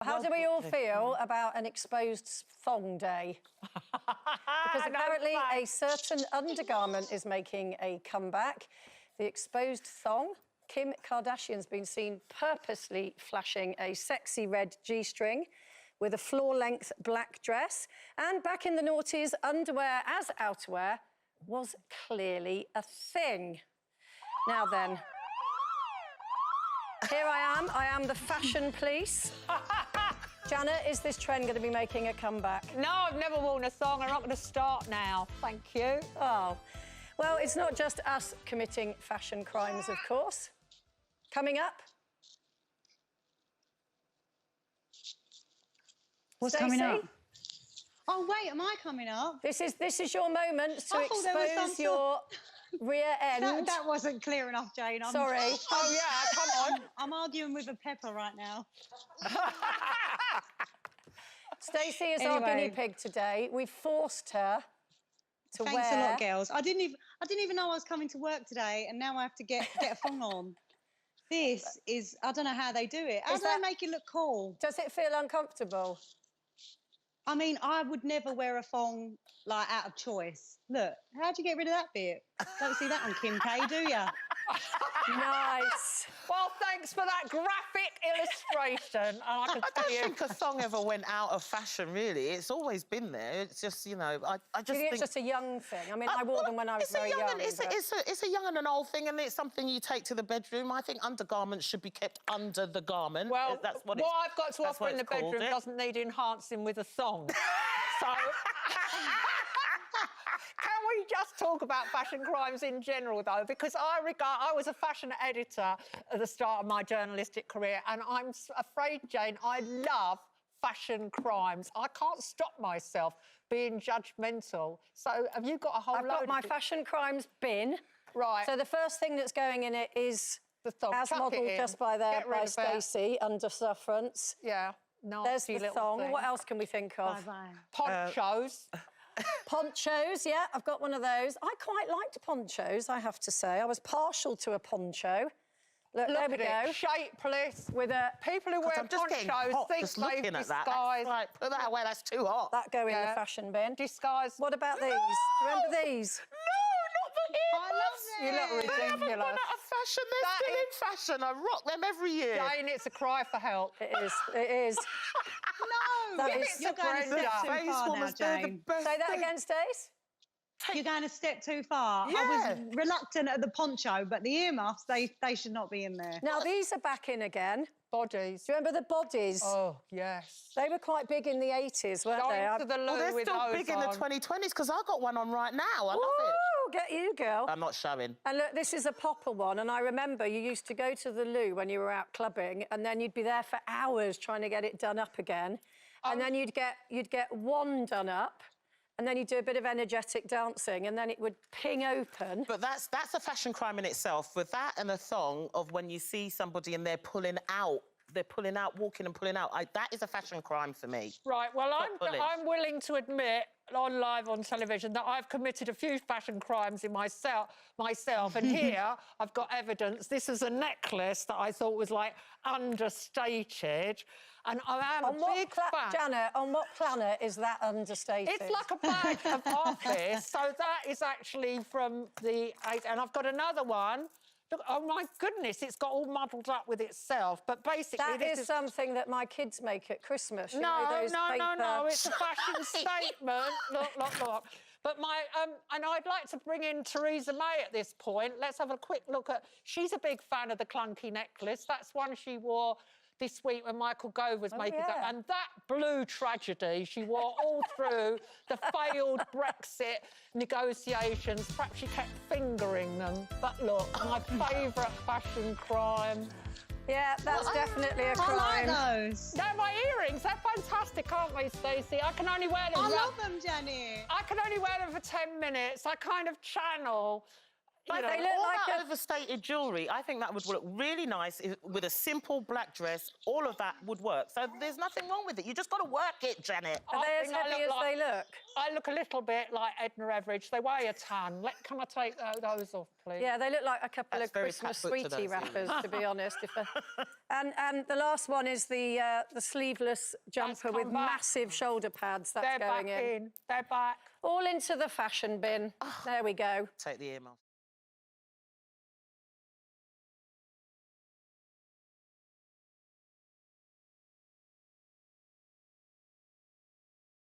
How do we all feel about an exposed thong day? Because apparently a certain undergarment is making a comeback. The exposed thong. Kim Kardashian's been seen purposely flashing a sexy red G-string with a floor-length black dress. And back in the noughties, underwear as outerwear was clearly a thing. Now then, here I am the fashion police. Janet, is this trend going to be making a comeback? No, I've never worn a thong. I'm not going to start now. Thank you. Oh, well, it's not just us committing fashion crimes, of course. Coming up. What's coming up? Oh, wait, am I coming up? This is your moment to expose your rear end. That wasn't clear enough, Jane. Sorry. Oh, yeah, come on. I'm arguing with a pepper right now. Stacey is our guinea pig today. We forced her to wear... Thanks a lot, girls. I didn't even know I was coming to work today, and now I have to get a thong on. This is... I don't know how they do it. How do they make it look cool? Does it feel uncomfortable? I mean, I would never wear a thong, like, out of choice. Look, how'd you get rid of that bit? Don't see that on Kim K, do ya? Nice. Well, thanks for that graphic illustration. I don't think a thong ever went out of fashion, really. It's always been there. It's just, you know, I just think... it's just a young thing? I mean, I wore them when I was very young. It's a young and an old thing, and it's something you take to the bedroom. I think undergarments should be kept under the garment. Well, what I've got to offer in the bedroom doesn't need enhancing with a thong. So... Can we just talk about fashion crimes in general, though? Because I was a fashion editor at the start of my journalistic career, and I'm afraid, Jane, I love fashion crimes. I can't stop myself being judgmental. So have you got a whole load? I've got my fashion crimes bin. Right. So the first thing that's going in it is the thong. As modelled just by Stacey under sufferance. Yeah. There's the thong. Thing. What else can we think of? Bye-bye. Ponchos. Ponchos, yeah, I've got one of those. I quite liked ponchos, I have to say. I was partial to a poncho. Look there we go. Shapeless. With a... People who wear ponchos think they've disguised... Like, put that away, that's too hot. That go in the fashion bin. Disguised. What about these? Do you remember these? No, not the earmuffs. I love them. You look ridiculous. They haven't gone out of fashion. They're still in fashion. I rock them every year. Jane, it's a cry for help. It is. It is. No, you're going a step too far now, Jane. Say that again, Stace. You're going a step too far. Yeah. I was reluctant at the poncho, but the earmuffs, they should not be in there. Now, these are back in again. Bodies. Do you remember the bodies? Oh, yes. They were quite big in the 80s, weren't they? To the loo they're with still those big in the 2020s, because I've got one on right now. I love it. Get you, girl. I'm not showing. And look, this is a popper one, and I remember you used to go to the loo when you were out clubbing, and then you'd be there for hours trying to get it done up again. And then you'd get one done up, and then you'd do a bit of energetic dancing, and then it would ping open. But that's a fashion crime in itself. With that and a thong of when you see somebody and they're pulling out, walking and pulling out. That is a fashion crime for me. Right, well, I'm willing to admit live on television that I've committed a few fashion crimes in myself, and here I've got evidence. This is a necklace that I thought was, like, understated, and I am a big fan. Janet, on what planet is that understated? It's like a badge of office, so that is actually from the... And I've got another one. Look, oh, my goodness, it's got all muddled up with itself, but basically... That is something that my kids make at Christmas. You no, know, those no, it's a fashion statement. Look. But and I'd like to bring in Theresa May at this point. Let's have a quick look at... She's a big fan of the clunky necklace. That's one she wore this week when Michael Gove was making that. And that blue tragedy she wore all through the failed Brexit negotiations. Perhaps she kept fingering them. But look, my favourite fashion crime. Yeah, that's definitely a crime. I like those. They're my earrings. They're fantastic, aren't they, Stacey? I can only wear them... I love them, Jenny. I can only wear them for 10 minutes. I kind of channel... But know, they look all like that a- overstated jewellery, I think that would look really nice with a simple black dress. All of that would work. So there's nothing wrong with it. You just got to work it, Janet. Are they as heavy as they look? I look a little bit like Edna Everage. They weigh a ton. Can I take those off, please? Yeah, they look like a couple That's of very Christmas Pat Butcher, sweetie those wrappers, to be honest. And the last one is the sleeveless jumper with come back. massive shoulder pads. That's They're going back in. They're back. All into the fashion bin. There we go. Take the earmuffs.